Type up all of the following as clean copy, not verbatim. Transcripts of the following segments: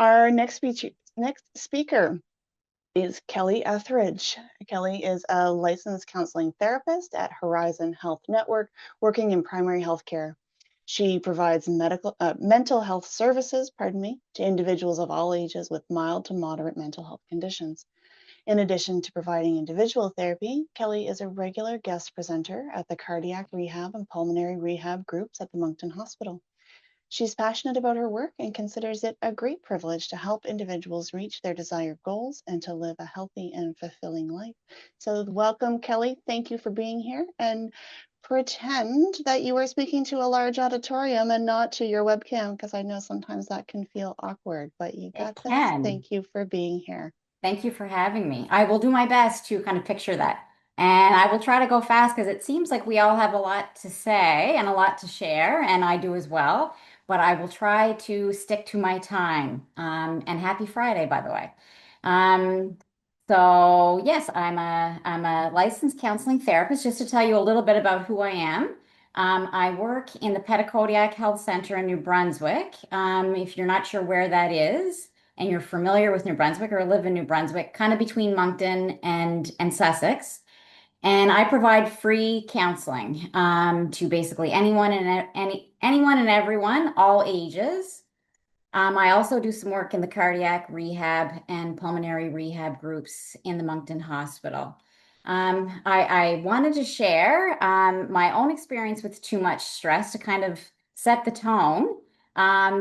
Our next speaker is Kelli Etheridge. Kelli is a licensed counseling therapist at Horizon Health Network, working in primary health care. She provides mental health services, to individuals of all ages with mild to moderate mental health conditions. In addition to providing individual therapy, Kelli is a regular guest presenter at the cardiac rehab and pulmonary rehab groups at the Moncton Hospital. She's passionate about her work and considers it a great privilege to help individuals reach their desired goals and to live a healthy and fulfilling life. So, welcome, Kelli. Thank you for being here. And pretend that you are speaking to a large auditorium and not to your webcam, because I know sometimes that can feel awkward, but you It got this. can. Thank you for being here. Thank you for having me. I will do my best to kind of picture that. And I will try to go fast because it seems like we all have a lot to say and a lot to share, and I do as well. But I will try to stick to my time. And happy Friday, by the way. Um, so yes, I'm a licensed counseling therapist. Just to tell you a little bit about who I am. I work in the Petitcodiac Health Center in New Brunswick. If you're not sure where that is, and you're familiar with New Brunswick or live in New Brunswick, kind of between Moncton and Sussex. And I provide free counseling to basically anyone and everyone, all ages. I also do some work in the cardiac rehab and pulmonary rehab groups in the Moncton Hospital. I wanted to share my own experience with too much stress to kind of set the tone.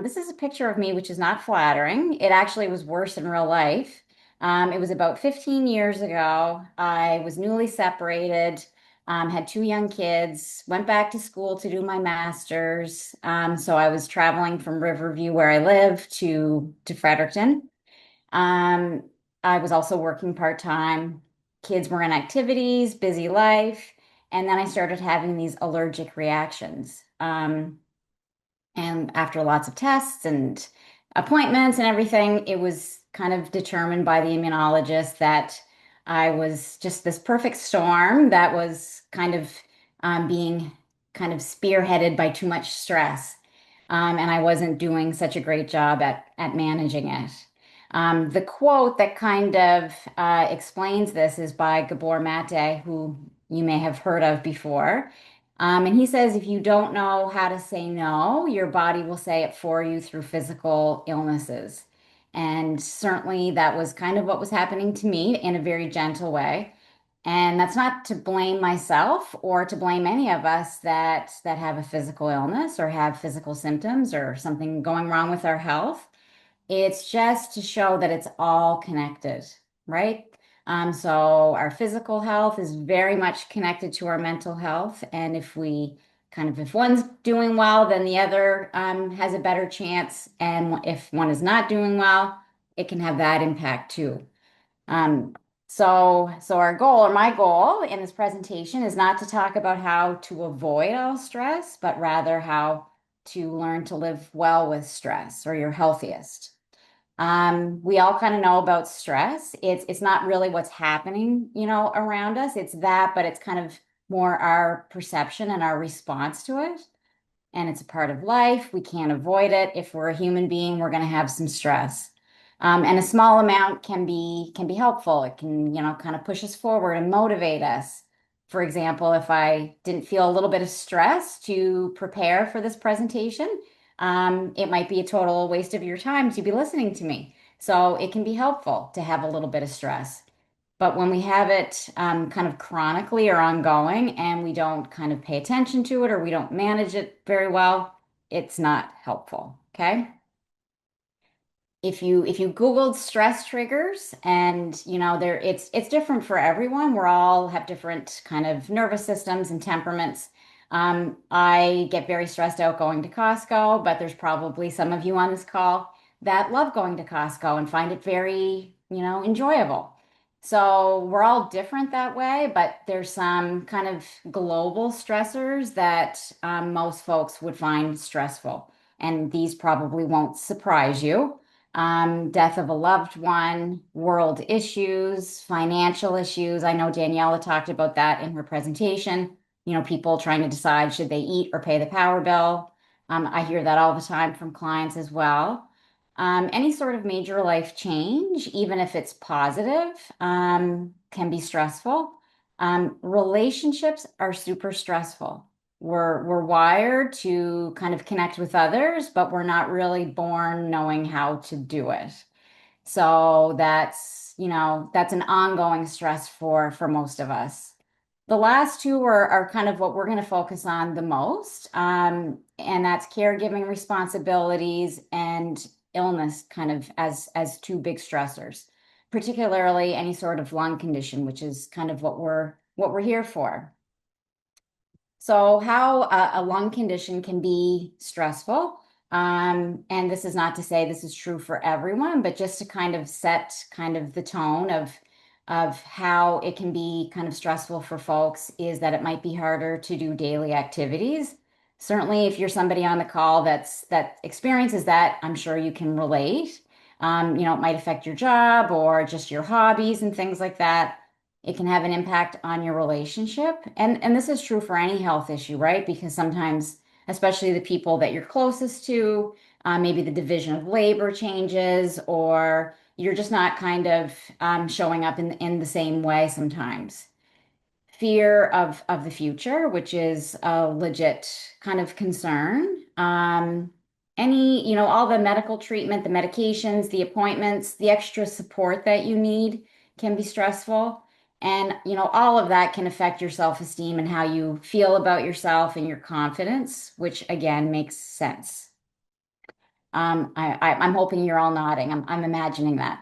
This is a picture of me, which is not flattering. It actually was worse in real life. It was about 15 years ago. I was newly separated, had two young kids, went back to school to do my master's. So I was traveling from Riverview, where I live, to Fredericton. Um, I was also working part-time. Kids were in activities, busy life. And then I started having these allergic reactions. And after lots of tests and appointments and everything, it was kind of determined by the immunologist that I was just this perfect storm that was kind of being kind of spearheaded by too much stress. And I wasn't doing such a great job at managing it. The quote that kind of explains this is by Gabor Mate, who you may have heard of before. And he says, if you don't know how to say no, your body will say it for you through physical illnesses. And certainly that was kind of what was happening to me in a very gentle way. And that's not to blame myself or to blame any of us that have a physical illness or have physical symptoms or something going wrong with our health. It's just to show that it's all connected, right? So our physical health is very much connected to our mental health. And if one's doing well, then the other has a better chance. And if one is not doing well, it can have that impact too. Um, so our goal, or my goal in this presentation, is not to talk about how to avoid all stress, but rather how to learn to live well with stress, or your healthiest. We all kind of know about stress. It's not really what's happening, around us. It's that, but it's kind of more our perception and our response to it. And it's a part of life. We can't avoid it. If we're a human being, we're going to have some stress. And a small amount can be helpful. It can, kind of push us forward and motivate us. For example, if I didn't feel a little bit of stress to prepare for this presentation, it might be a total waste of your time to be listening to me. So it can be helpful to have a little bit of stress. But when we have it kind of chronically or ongoing and we don't kind of pay attention to it or we don't manage it very well, it's not helpful. Okay. If you Googled stress triggers and there it's different for everyone. We're all have different kind of nervous systems and temperaments. I get very stressed out going to Costco, but there's probably some of you on this call that love going to Costco and find it very, enjoyable. So we're all different that way, but there's some kind of global stressors that most folks would find stressful, and these probably won't surprise you. Death of a loved one, world issues, financial issues. I know Daniela talked about that in her presentation. People trying to decide should they eat or pay the power bill. I hear that all the time from clients as well. Any sort of major life change, even if it's positive, can be stressful. Relationships are super stressful. We're wired to kind of connect with others, but we're not really born knowing how to do it. So that's an ongoing stress for most of us. The last two are kind of what we're going to focus on the most, and that's caregiving responsibilities and illness, kind of as two big stressors, particularly any sort of lung condition, which is kind of what we're here for. So, how a lung condition can be stressful. And this is not to say this is true for everyone, but just to kind of set kind of the tone of how it can be kind of stressful for folks is that it might be harder to do daily activities. Certainly, if you're somebody on the call that experiences that, I'm sure you can relate. It might affect your job or just your hobbies and things like that. It can have an impact on your relationship. And this is true for any health issue, right? Because sometimes, especially the people that you're closest to, maybe the division of labor changes, or you're just not kind of showing up in the same way sometimes. Fear of the future, which is a legit kind of concern. All the medical treatment, the medications, the appointments, the extra support that you need can be stressful. And, all of that can affect your self-esteem and how you feel about yourself and your confidence, which again makes sense. I'm hoping you're all nodding. I'm imagining that.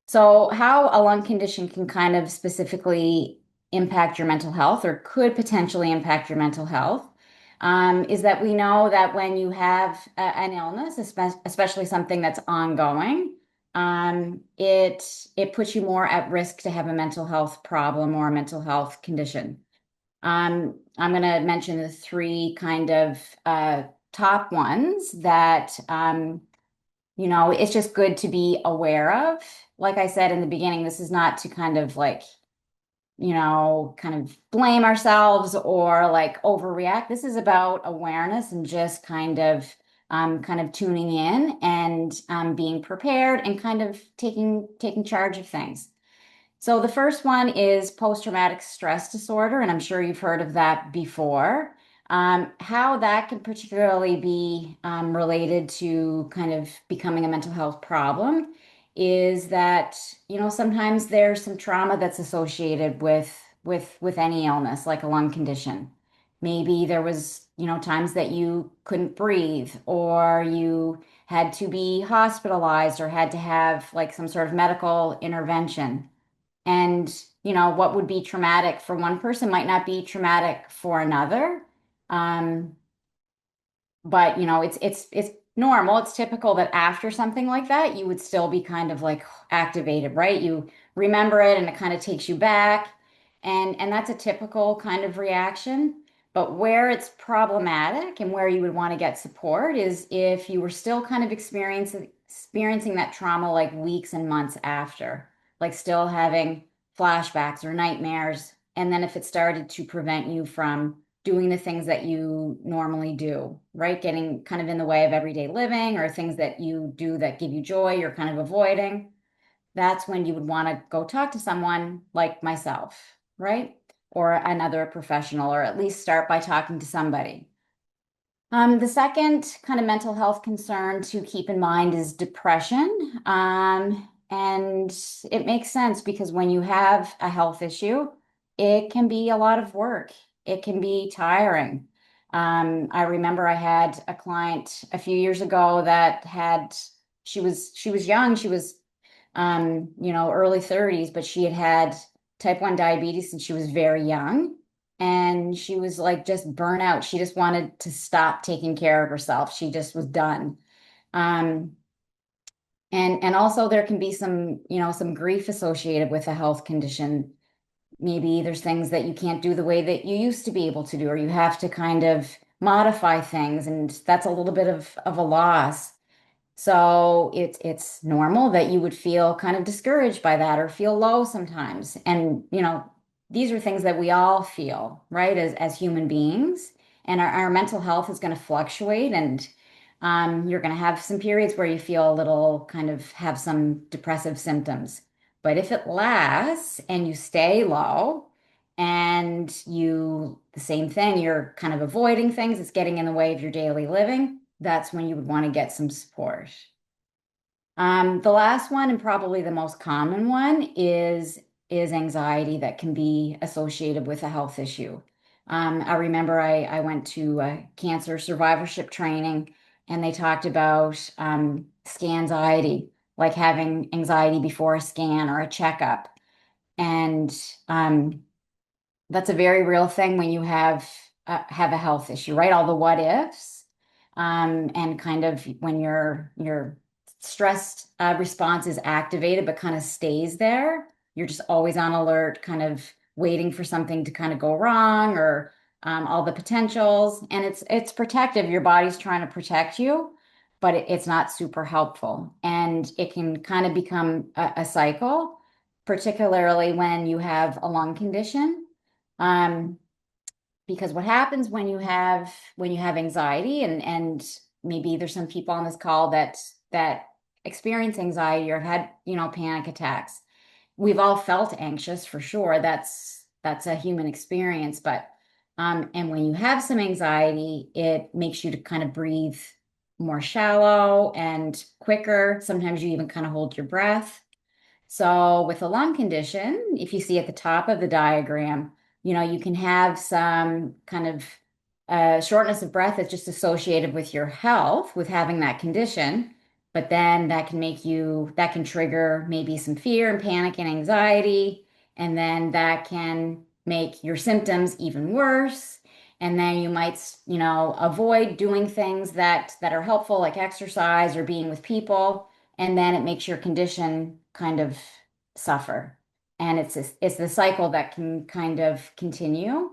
So, how a lung condition can kind of specifically impact your mental health or could potentially impact your mental health is that we know that when you have an illness, especially something that's ongoing, it puts you more at risk to have a mental health problem or a mental health condition. I'm going to mention the three kind of top ones that it's just good to be aware of. Like I said in the beginning, this is not to kind of like, kind of blame ourselves or like overreact. This is about awareness and just kind of tuning in and being prepared and kind of taking charge of things. So the first one is post-traumatic stress disorder, and I'm sure you've heard of that before. How that can particularly be related to kind of becoming a mental health problem is that, sometimes there's some trauma that's associated with any illness, like a lung condition. Maybe there was, times that you couldn't breathe, or you had to be hospitalized, or had to have like some sort of medical intervention. And, what would be traumatic for one person might not be traumatic for another. Um, but it's normal. It's typical that after something like that, you would still be kind of like activated, right? You remember it and it kind of takes you back. And that's a typical kind of reaction. But where it's problematic and where you would want to get support is if you were still kind of experiencing that trauma like weeks and months after, like still having flashbacks or nightmares. And then if it started to prevent you from doing the things that you normally do, right? Getting kind of in the way of everyday living, or things that you do that give you joy, you're kind of avoiding. That's when you would want to go talk to someone like myself, right? Or another professional, or at least start by talking to somebody. The second kind of mental health concern to keep in mind is depression. And it makes sense because when you have a health issue, it can be a lot of work. It can be tiring. I remember I had a client a few years ago that she was young. She was early 30s, but she had had type 1 diabetes since she was very young. And she was like just burnout. She just wanted to stop taking care of herself. She just was done. Um, and also there can be some grief associated with a health condition. Maybe there's things that you can't do the way that you used to be able to do, or you have to kind of modify things, and that's a little bit of a loss. So it's normal that you would feel kind of discouraged by that or feel low sometimes. And these are things that we all feel, right, as human beings. And our mental health is going to fluctuate. And You're going to have some periods where you feel a little kind of have some depressive symptoms. But if it lasts and you stay low and the same thing, you're kind of avoiding things, it's getting in the way of your daily living, that's when you would want to get some support. The last one, and probably the most common one, is anxiety that can be associated with a health issue. I remember I went to cancer survivorship training, and they talked about scanxiety, like having anxiety before a scan or a checkup. And that's a very real thing when you have a health issue, right? All the what ifs, and kind of when your stressed response is activated but kind of stays there. You're just always on alert, kind of waiting for something to kind of go wrong or all the potentials. And it's protective. Your body's trying to protect you, but it's not super helpful, and it can kind of become a cycle, particularly when you have a lung condition. Um, because what happens when you have anxiety, and maybe there's some people on this call that experience anxiety or have had, panic attacks. We've all felt anxious for sure. That's a human experience, but and when you have some anxiety, it makes you to kind of breathe more shallow and quicker. Sometimes you even kind of hold your breath. So with a lung condition, if you see at the top of the diagram, you can have some kind of shortness of breath that's just associated with your health, with having that condition. But then that can trigger maybe some fear and panic and anxiety. And then that can make your symptoms even worse. And then you might, avoid doing things that are helpful, like exercise or being with people, and then it makes your condition kind of suffer. And it's the cycle that can kind of continue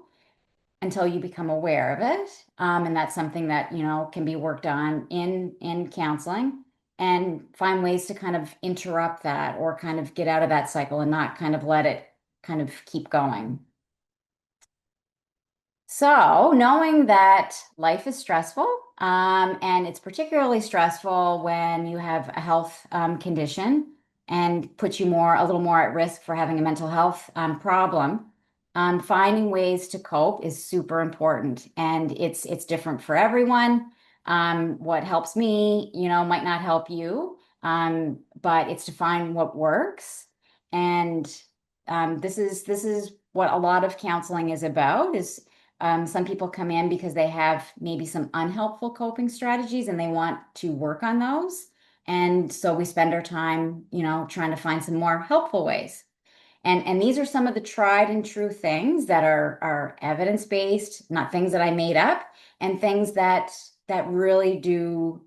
until you become aware of it. And that's something that, can be worked on in counseling, and find ways to kind of interrupt that or kind of get out of that cycle and not kind of let it kind of keep going. So, knowing that life is stressful, and it's particularly stressful when you have a health condition and puts you a little more at risk for having a mental health problem, finding ways to cope is super important, and it's different for everyone. What helps me, might not help you, but it's to find what works, and this is what a lot of counseling is about. Is Some people come in because they have maybe some unhelpful coping strategies and they want to work on those. And so we spend our time, trying to find some more helpful ways. And these are some of the tried and true things that are evidence-based, not things that I made up, and things that really do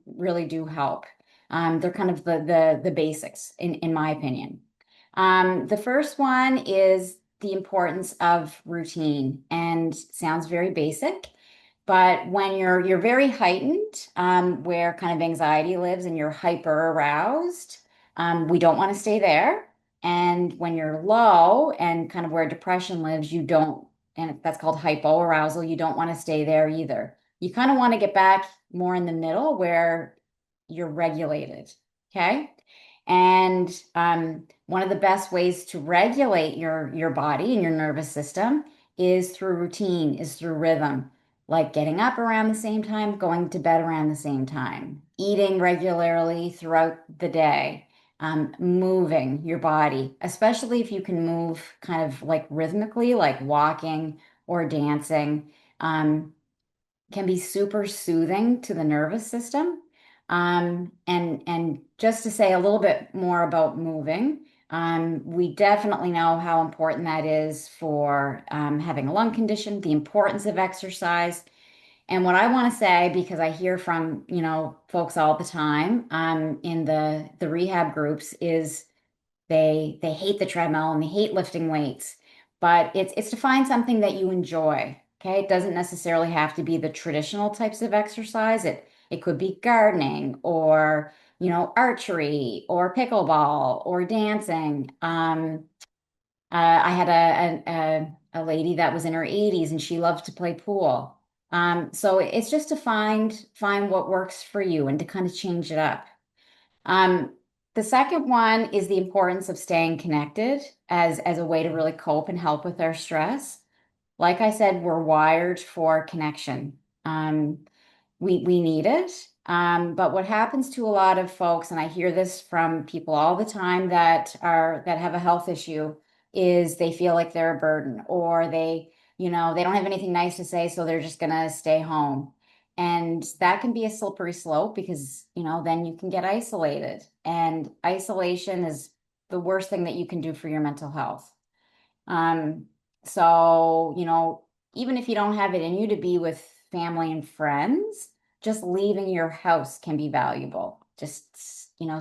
help. They're kind of the basics in my opinion. The first one is the importance of routine, and sounds very basic, but when you're very heightened, where kind of anxiety lives, and you're hyper aroused, we don't want to stay there. And when you're low and kind of where depression lives, you don't, and that's called hypoarousal, you don't want to stay there either. You kind of want to get back more in the middle where you're regulated. Okay. And one of the best ways to regulate your body and your nervous system is through routine, is through rhythm, like getting up around the same time, going to bed around the same time, eating regularly throughout the day, moving your body, especially if you can move kind of like rhythmically, like walking or dancing. Can be super soothing to the nervous system. And just to say a little bit more about moving, we definitely know how important that is for having a lung condition, the importance of exercise. And what I want to say, because I hear from, folks all the time in the rehab groups, is they hate the treadmill and they hate lifting weights, but it's to find something that you enjoy. Okay, it doesn't necessarily have to be the traditional types of exercise. It could be gardening or archery or pickleball or dancing. I had a lady that was in her 80s and she loved to play pool. So it's just to find what works for you and to kind of change it up. Um, the second one is the importance of staying connected as a way to really cope and help with our stress. Like I said, we're wired for connection. Um, we need it. But what happens to a lot of folks, and I hear this from people all the time that have a health issue, is they feel like they're a burden, or they don't have anything nice to say, so they're just gonna stay home. And that can be a slippery slope because, then you can get isolated. And isolation is the worst thing that you can do for your mental health. Um, so, even if you don't have it in you to be with family and friends, just leaving your house can be valuable. Just,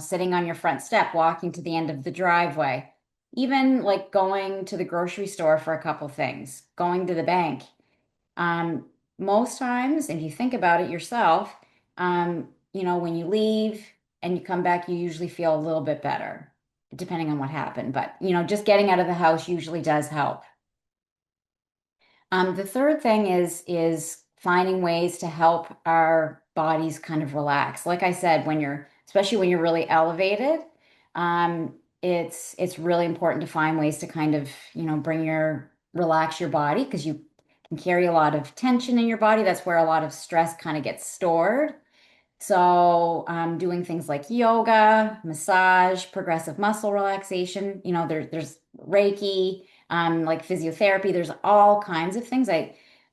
sitting on your front step, walking to the end of the driveway, even like going to the grocery store for a couple things, going to the bank. Um, Most times, if you think about it yourself, when you leave and you come back, you usually feel a little bit better, depending on what happened. But, just getting out of the house usually does help. The third thing is finding ways to help our bodies kind of relax. Like I said, especially when you're really elevated, it's really important to find ways to kind of, relax your body because you can carry a lot of tension in your body. That's where a lot of stress kind of gets stored. So, doing things like yoga, massage, progressive muscle relaxation, there's Reiki, like physiotherapy, there's all kinds of things.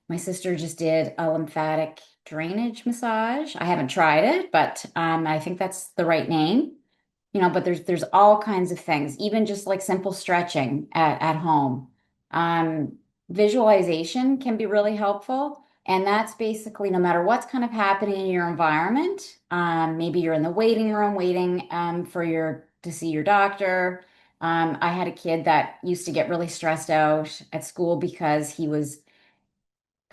My sister just did a lymphatic drainage massage. I haven't tried it, but I think that's the right name. But there's all kinds of things, even just like simple stretching at home. Um, Visualization can be really helpful. And that's basically no matter what's kind of happening in your environment. Maybe you're in the waiting room waiting to see your doctor. I had a kid that used to get really stressed out at school because he was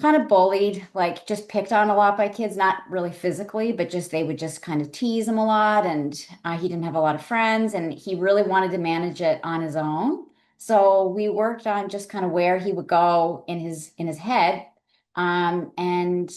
kind of bullied, like just picked on a lot by kids, not really physically, but just they would just kind of tease him a lot. And he didn't have a lot of friends, and he really wanted to manage it on his own. So we worked on just kind of where he would go in his head. And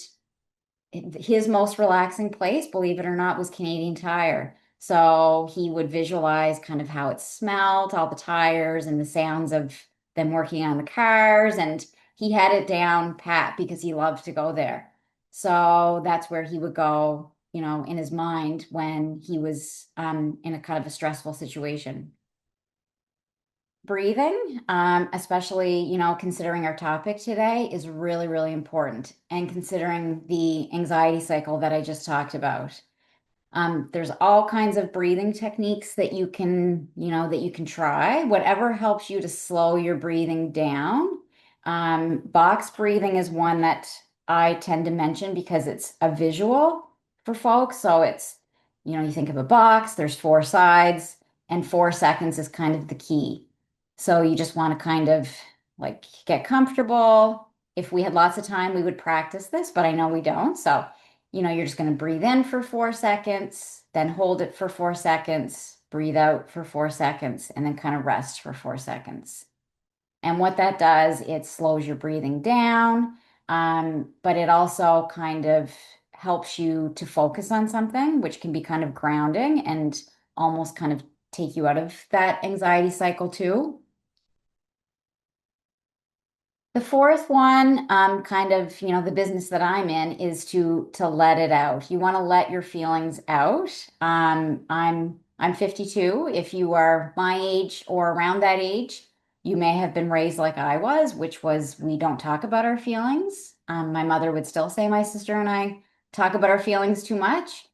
his most relaxing place, believe it or not, was Canadian Tire. So he would visualize kind of how it smelled, all the tires and the sounds of them working on the cars. And he had it down pat because he loved to go there. So that's where he would go, in his mind when he was in a kind of a stressful situation. Breathing, especially, considering our topic today, is really, really important. And considering the anxiety cycle that I just talked about. There's all kinds of breathing techniques that you can try, whatever helps you to slow your breathing down. Box breathing is one that I tend to mention because it's a visual for folks. So you think of a box, there's four sides, and 4 seconds is kind of the key. So you just want to kind of like get comfortable. If we had lots of time, we would practice this, but I know we don't. So you're just going to breathe in for 4 seconds, then hold it for 4 seconds, breathe out for 4 seconds, and then kind of rest for 4 seconds. And what that does, it slows your breathing down, but it also kind of helps you to focus on something, which can be kind of grounding and almost kind of take you out of that anxiety cycle too. The fourth one, kind of, the business that I'm in is to let it out. You want to let your feelings out. I'm 52. If you are my age or around that age, you may have been raised like I was, which was we don't talk about our feelings. My mother would still say my sister and I talk about our feelings too much.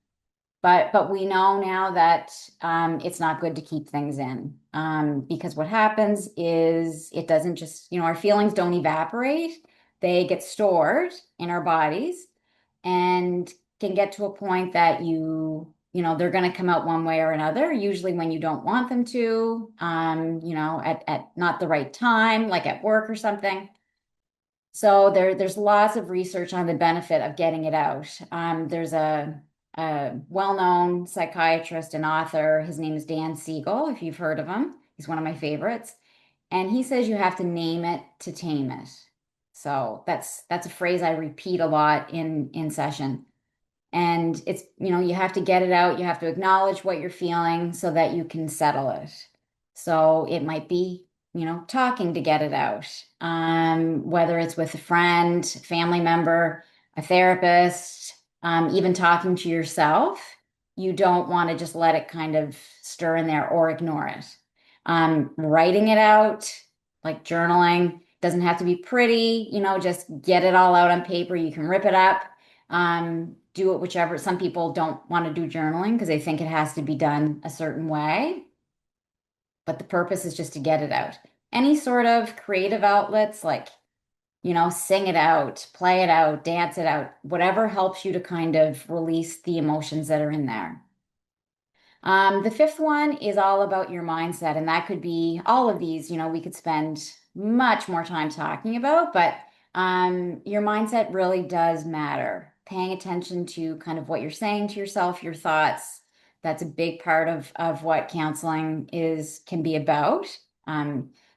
But we know now that it's not good to keep things in because what happens is it doesn't just, our feelings don't evaporate. They get stored in our bodies and can get to a point that they're going to come out one way or another, usually when you don't want them to, at not the right time, like at work or something. So there's lots of research on the benefit of getting it out. There's a well-known psychiatrist and author. His name is Dan Siegel, if you've heard of him. He's one of my favorites. And he says you have to name it to tame it. So that's a phrase I repeat a lot in session. And it's, you have to get it out. You have to acknowledge what you're feeling so that you can settle it. So it might be, talking to get it out. Whether it's with a friend, family member, a therapist, even talking to yourself, you don't want to just let it kind of stir in there or ignore it. Writing it out, like journaling, doesn't have to be pretty, just get it all out on paper. You can rip it up, do it whichever. Some people don't want to do journaling because they think it has to be done a certain way, but the purpose is just to get it out. Any sort of creative outlets, like, sing it out, play it out, dance it out, whatever helps you to kind of release the emotions that are in there. The fifth one is all about your mindset, and that could be all of these, we could spend much more time talking about, but your mindset really does matter. Paying attention to kind of what you're saying to yourself, your thoughts, that's a big part of what counseling can be about.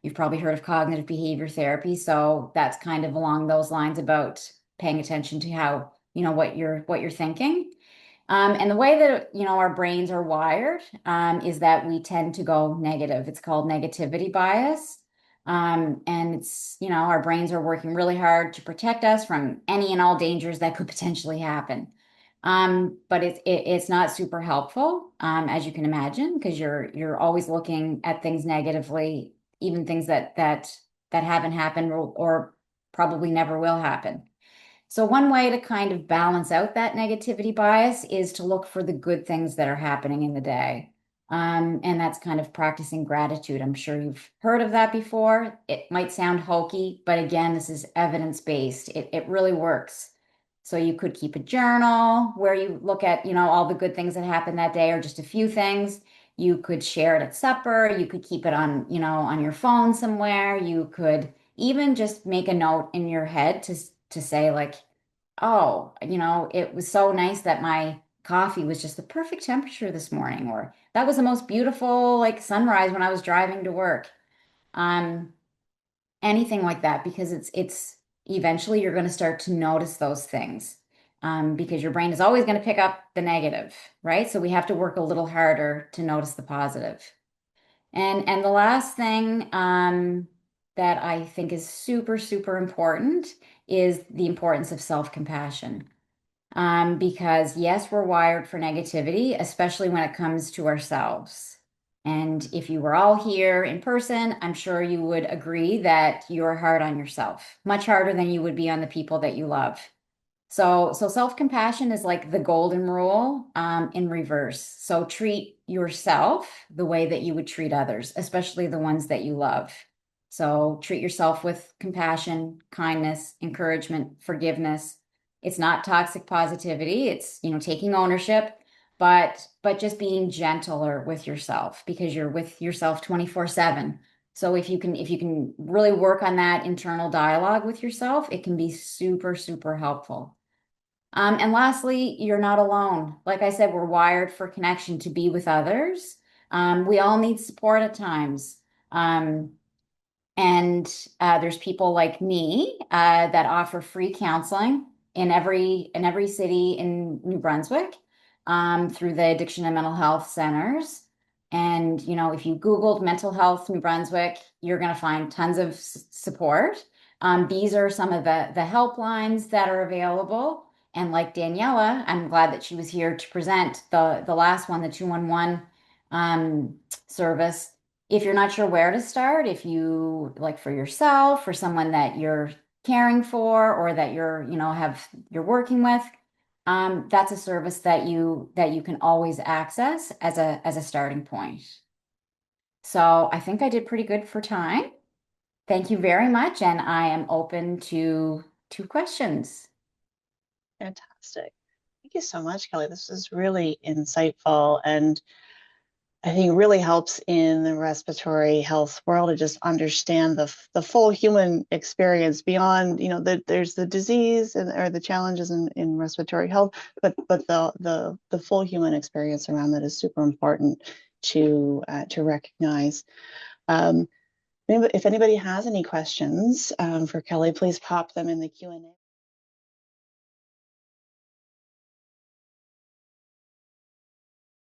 You've probably heard of cognitive behavior therapy, so that's kind of along those lines about paying attention to how, what you're thinking. And the way that, our brains are wired, is that we tend to go negative. It's called negativity bias. And it's, our brains are working really hard to protect us from any and all dangers that could potentially happen. But it's not super helpful, as you can imagine, because you're always looking at things negatively, even things that haven't happened or probably never will happen. So one way to kind of balance out that negativity bias is to look for the good things that are happening in the day. And that's kind of practicing gratitude. I'm sure you've heard of that before. It might sound hokey, but again, this is evidence-based. It really works. So you could keep a journal where you look at, all the good things that happened that day or just a few things. You could share it at supper. You could keep it on, on your phone somewhere. You could even just make a note in your head to say like, oh, it was so nice that my coffee was just the perfect temperature this morning, or that was the most beautiful like sunrise when I was driving to work. Um, Anything like that, because it's eventually you're going to start to notice those things. Because your brain is always going to pick up the negative, right? So we have to work a little harder to notice the positive. And the last thing that I think is super, super important is the importance of self-compassion. Because yes, we're wired for negativity, especially when it comes to ourselves. And if you were all here in person, I'm sure you would agree that you're hard on yourself, much harder than you would be on the people that you love. So self-compassion is like the golden rule, in reverse. So treat yourself the way that you would treat others, especially the ones that you love. So treat yourself with compassion, kindness, encouragement, forgiveness. It's not toxic positivity. It's, taking ownership, but just being gentler with yourself because you're with yourself 24/7. So if you can really work on that internal dialogue with yourself, it can be super, super helpful. And lastly, you're not alone. Like I said, we're wired for connection to be with others. We all need support at times. Um, and there's people like me that offer free counseling in every city in New Brunswick, through the addiction and mental health centers. And if you Googled mental health New Brunswick, you're going to find tons of support. These are some of the helplines that are available. And like Daniela, I'm glad that she was here to present the last one, the 211 service. If you're not sure where to start, if you like for yourself, for someone that you're caring for, or that you're working with, that's a service that you can always access as a starting point. So I think I did pretty good for time. Thank you very much, and I am open to questions. Fantastic. Thank you so much, Kelly. This is really insightful, and I think really helps in the respiratory health world to just understand the full human experience beyond, there's the disease or the challenges in respiratory health, but the full human experience around that is super important to recognize. Um, If anybody has any questions for Kelli, please pop them in the Q&A.